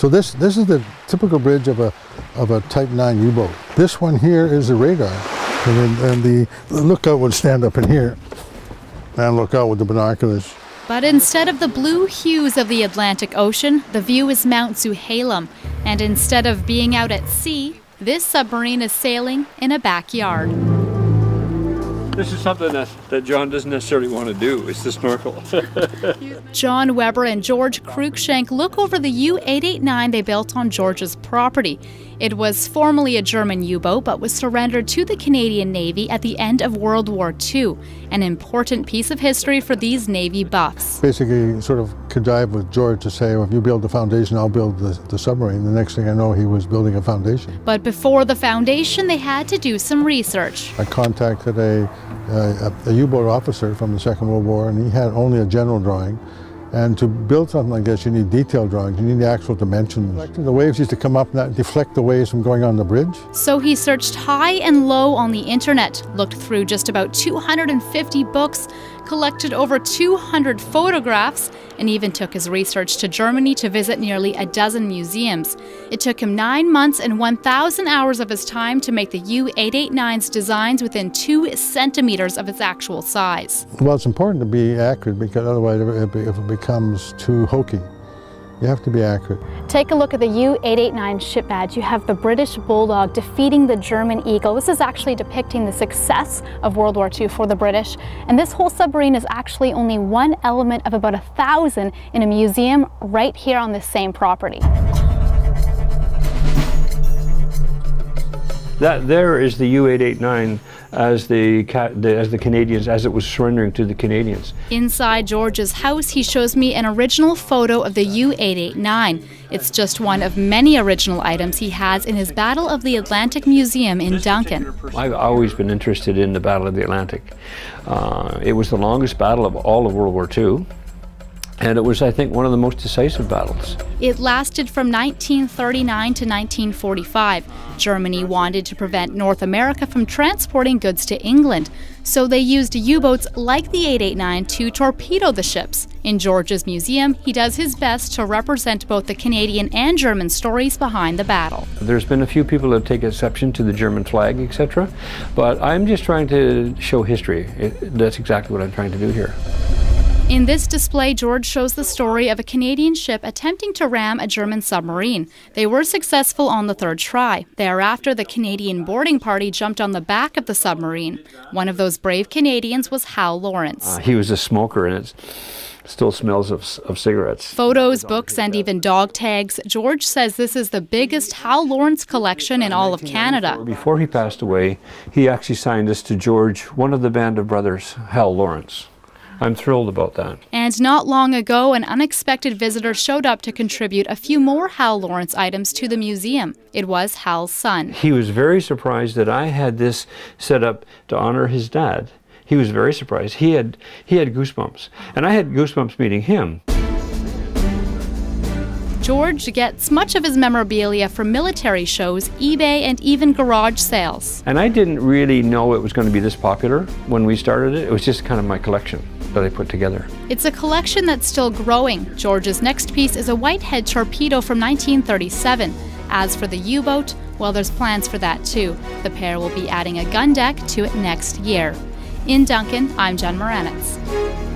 So this is the typical bridge of a Type 9 U-boat. This one here is the radar, and the lookout would stand up in here and look out with the binoculars. But instead of the blue hues of the Atlantic Ocean, the view is Mount Zuhalem. And instead of being out at sea, this submarine is sailing in a backyard. This is something that John doesn't necessarily want to do, is to snorkel. John Weber and George Cruikshank look over the U-889 they built on George's property. It was formerly a German U-boat, but was surrendered to the Canadian Navy at the end of World War II, an important piece of history for these Navy buffs. Basically sort of connived with George to say, well, if you build the foundation, I'll build the submarine. The next thing I know, he was building a foundation. But before the foundation, they had to do some research. I contacted a U-boat officer from the Second World War, and he had only a general drawing. And to build something like this, you need detailed drawings, you need the actual dimensions. The waves used to come up and deflect the waves from going on the bridge. So he searched high and low on the internet, looked through just about 250 books, collected over 200 photographs, and even took his research to Germany to visit nearly a dozen museums. It took him 9 months and 1,000 hours of his time to make the U-889's designs within 2 centimeters of its actual size. Well, it's important to be accurate, because otherwise if it becomes too hokey. You have to be accurate. Take a look at the U-889 ship badge. You have the British Bulldog defeating the German Eagle. This is actually depicting the success of World War II for the British. And this whole submarine is actually only one element of about 1,000 in a museum right here on this same property. That there is the U-889 as the Canadians, as it was surrendering to the Canadians. Inside George's house, he shows me an original photo of the U-889. It's just one of many original items he has in his Battle of the Atlantic Museum in Duncan. I've always been interested in the Battle of the Atlantic. It was the longest battle of all of World War II. And it was, I think, one of the most decisive battles. It lasted from 1939 to 1945. Germany wanted to prevent North America from transporting goods to England, so they used U-boats like the 889 to torpedo the ships. In George's museum, he does his best to represent both the Canadian and German stories behind the battle. There's been a few people that take exception to the German flag, etc., but I'm just trying to show history. That's exactly what I'm trying to do here. In this display, George shows the story of a Canadian ship attempting to ram a German submarine. They were successful on the 3rd try. Thereafter, the Canadian boarding party jumped on the back of the submarine. One of those brave Canadians was Hal Lawrence. He was a smoker, and it still smells of cigarettes. Photos, books, and even dog tags. George says this is the biggest Hal Lawrence collection in all of Canada. Before he passed away, he actually signed this to George, one of the band of brothers, Hal Lawrence. I'm thrilled about that. And not long ago, an unexpected visitor showed up to contribute a few more Hal Lawrence items to the museum. It was Hal's son. He was very surprised that I had this set up to honor his dad. He was very surprised. He had goosebumps, and I had goosebumps meeting him. George gets much of his memorabilia from military shows, eBay, and even garage sales. And I didn't really know it was going to be this popular when we started it. It was just kind of my collection that I put together. It's a collection that's still growing. George's next piece is a Whitehead torpedo from 1937. As for the U-boat, well, there's plans for that too. The pair will be adding a gun deck to it next year. In Duncan, I'm Jen Muranetz.